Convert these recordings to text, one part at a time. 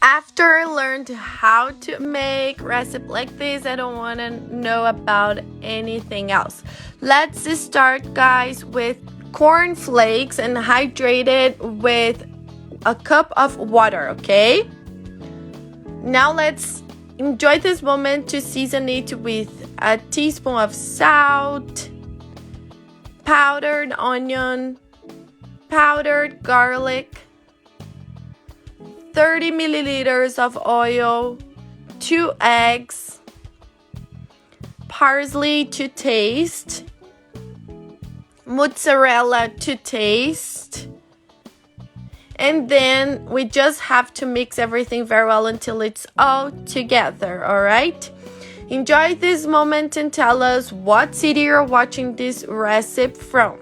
After I learned how to make recipe like this, I don't want to know about anything else. Let's start, guys, with corn flakes and hydrate it with a cup of water, okay? Now let's enjoy this moment to season it with a teaspoon of salt, powdered onion, powdered garlic, 30 milliliters of oil, 2 eggs, parsley to taste, mozzarella to taste, and then we just have to mix everything very well until it's all together, all right? Enjoy this moment and tell us what city you're watching this recipe from.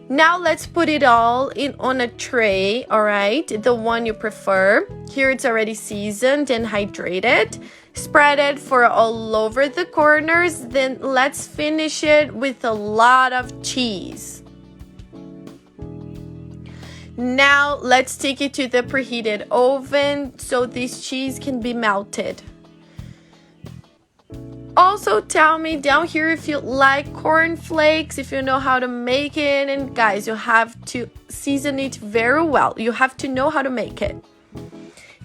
Now let's put it all on a tray, all right? The one you prefer. Here it's already seasoned and hydrated. Spread it for all over the corners. Then let's finish it with a lot of cheese. Now let's take it to the preheated oven so this cheese can be melted. Also, tell me down here if you like corn flakes, if you know how to make it. And guys, you have to season it very well. You have to know how to make it.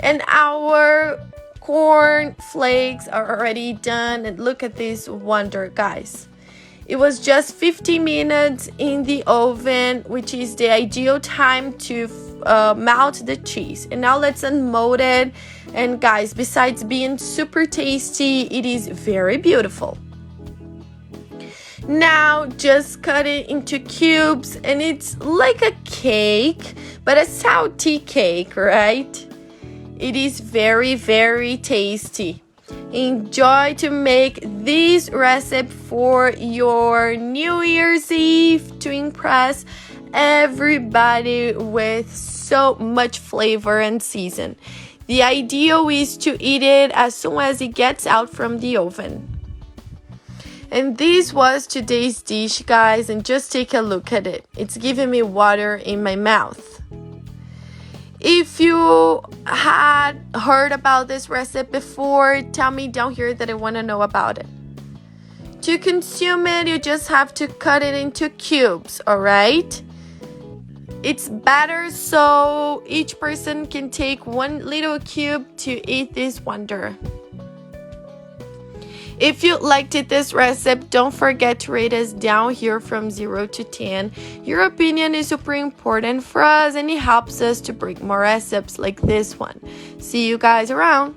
And our corn flakes are already done. And look at this wonder, guys. It was just 50 minutes in the oven, which is the ideal time to melt the cheese. And now let's unmold it. And guys, besides being super tasty, it is very beautiful. Now just cut it into cubes, and it's like a cake, but a salty cake, right? It is very, very tasty. Enjoy to make this recipe for your New Year's Eve to impress everybody with so much flavor and season. The ideal is to eat it as soon as it gets out from the oven. And this was today's dish, guys, and just take a look at it. It's giving me water in my mouth. If you had heard about this recipe before, tell me down here that I want to know about it. To consume it, you just have to cut it into cubes, all right? It's better so each person can take one little cube to eat this wonder. If you liked this recipe, don't forget to rate us down here from 0 to 10. Your opinion is super important for us and it helps us to bring more recipes like this one. See you guys around.